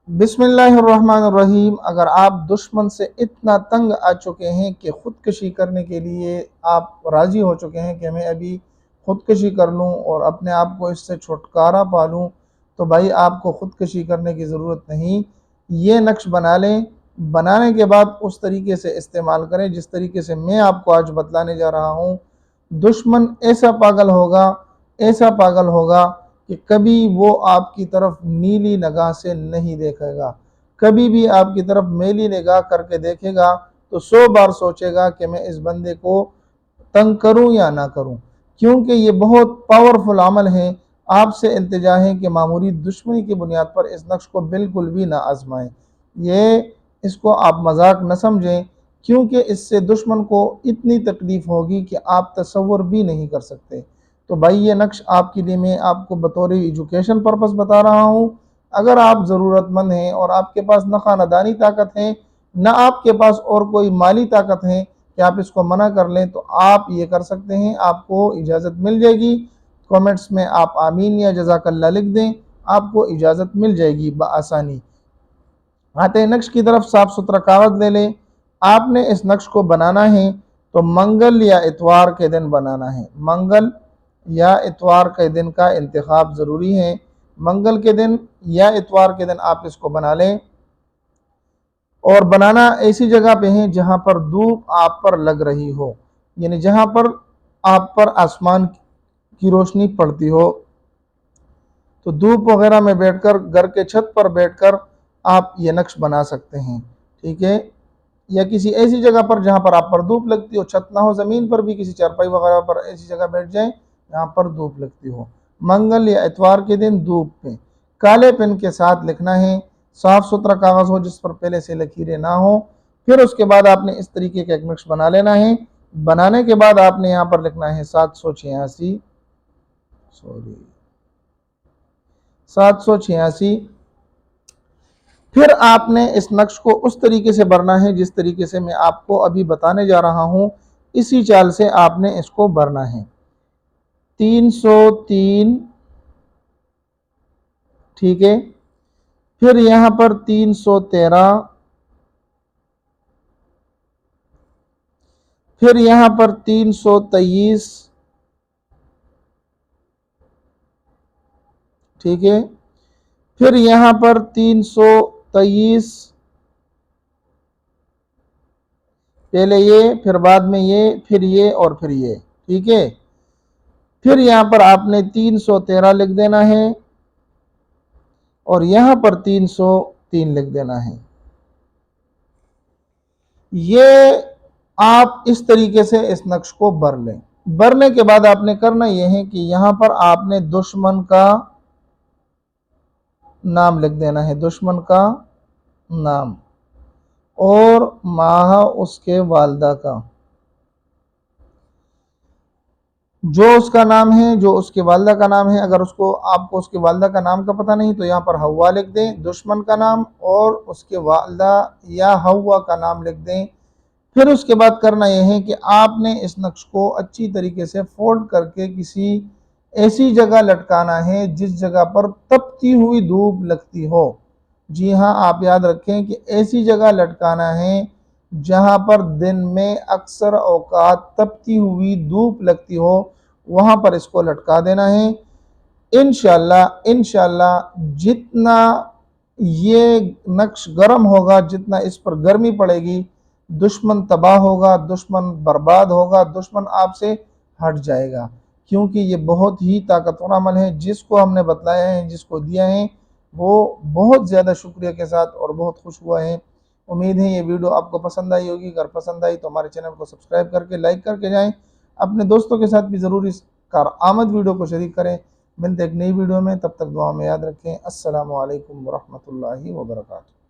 बिस्मिल्लाहिर्रहमानिर्रहीम। अगर आप दुश्मन से इतना तंग आ चुके हैं कि ख़ुदकशी करने के लिए आप राज़ी हो चुके हैं कि मैं अभी ख़ुदकशी कर लूँ और अपने आप को इससे छुटकारा पा लूँ, तो भाई आपको ख़ुदकशी करने की ज़रूरत नहीं। ये नक्श बना लें, बनाने के बाद उस तरीके से इस्तेमाल करें जिस तरीके से मैं आपको आज बतलाने जा रहा हूँ। दुश्मन ऐसा पागल होगा कि कभी वो आपकी तरफ नीली निगाह से नहीं देखेगा। कभी भी आपकी तरफ मेली निगाह करके देखेगा तो 100 बार सोचेगा कि मैं इस बंदे को तंग करूं या ना करूं, क्योंकि ये बहुत पावरफुल अमल है। आपसे इल्तिजा है कि मामूली दुश्मनी की बुनियाद पर इस नक्श को बिल्कुल भी ना आजमाएं। इसको आप मजाक न समझें, क्योंकि इससे दुश्मन को इतनी तकलीफ़ होगी कि आप तसव्वुर भी नहीं कर सकते। तो भाई ये नक्श आपके लिए मैं आपको बतौर एजुकेशन पर्पस बता रहा हूँ। अगर आप ज़रूरतमंद हैं और आपके पास न ख़ानदानी ताकत है न आपके पास और कोई माली ताकत है कि आप इसको मना कर लें, तो आप ये कर सकते हैं, आपको इजाज़त मिल जाएगी। कमेंट्स में आप आमीन या जज़ाकल्लाह लिख दें, आपको इजाज़त मिल जाएगी बआसानी। आते हैं नक्श की तरफ। साफ़ सुथरा कागज़ ले लें। आपने इस नक्श को बनाना है तो मंगल या इतवार के दिन बनाना है। मंगल या इतवार के दिन का इंतखाब ज़रूरी है। मंगल के दिन या इतवार के दिन आप इसको बना लें, और बनाना ऐसी जगह पे है जहाँ पर धूप आप पर लग रही हो, यानी जहाँ पर आप पर आसमान की रोशनी पड़ती हो। तो धूप वगैरह में बैठकर, घर के छत पर बैठकर आप ये नक्श बना सकते हैं, ठीक है। या किसी ऐसी जगह पर जहाँ पर आप पर धूप लगती हो, छत ना हो, ज़मीन पर भी किसी चारपाई वगैरह पर ऐसी जगह बैठ जाएं जहाँ पर धूप लगती हो। मंगल या इतवार के दिन धूप पे काले पेन के साथ लिखना है। साफ़ सुथरा कागज़ हो जिस पर पहले से लकीरें ना हो। फिर उसके बाद आपने इस तरीके का एक नक्श बना लेना है। बनाने के बाद आपने यहाँ पर लिखना है 786। फिर आपने इस नक्श को उस तरीके से भरना है जिस तरीके से मैं आपको अभी बताने जा रहा हूँ। इसी चाल से आपने इसको भरना है। 303, ठीक है। फिर यहाँ पर 313, फिर यहाँ पर 323, ठीक है। फिर यहाँ पर 323, पहले ये, फिर बाद में ये, फिर ये और फिर ये, ठीक है। फिर यहाँ पर आपने 313 लिख देना है और यहाँ पर 303 लिख देना है। ये आप इस तरीके से इस नक्श को भर लें। भरने के बाद आपने करना यह है कि यहाँ पर आपने दुश्मन का नाम लिख देना है, दुश्मन का नाम और माह उसके वालदा का, जो उसका नाम है, जो उसके वालदा का नाम है। अगर आपको उसके वालदा का नाम का पता नहीं तो यहाँ पर हवा लिख दें, दुश्मन का नाम और उसके वालदा या हवा का नाम लिख दें। फिर उसके बाद करना यह है कि आपने इस नक्श को अच्छी तरीके से फोल्ड करके किसी ऐसी जगह लटकाना है जिस जगह पर तपती हुई धूप लगती हो। जी हाँ, आप याद रखें कि ऐसी जगह लटकाना है जहाँ पर दिन में अक्सर औकात तपती हुई धूप लगती हो, वहाँ पर इसको लटका देना है। इंशाअल्लाह जितना ये नक्श गर्म होगा, जितना इस पर गर्मी पड़ेगी, दुश्मन तबाह होगा, दुश्मन बर्बाद होगा, दुश्मन आपसे हट जाएगा। क्योंकि ये बहुत ही ताकतवर अमल है। जिसको हमने बतलाया है, जिसको दिया है, वो बहुत ज़्यादा शुक्रिया के साथ और बहुत खुश हुआ है। उम्मीद है ये वीडियो आपको पसंद आई होगी। अगर पसंद आई तो हमारे चैनल को सब्सक्राइब करके लाइक करके जाएं। अपने दोस्तों के साथ भी ज़रूर इस कारआमद वीडियो को शरीक करें। मिलते एक नई वीडियो में, तब तक दुआ में याद रखें। अस्सलामु अलैकुम वरहमतुल्लाहि वबरकातुहू।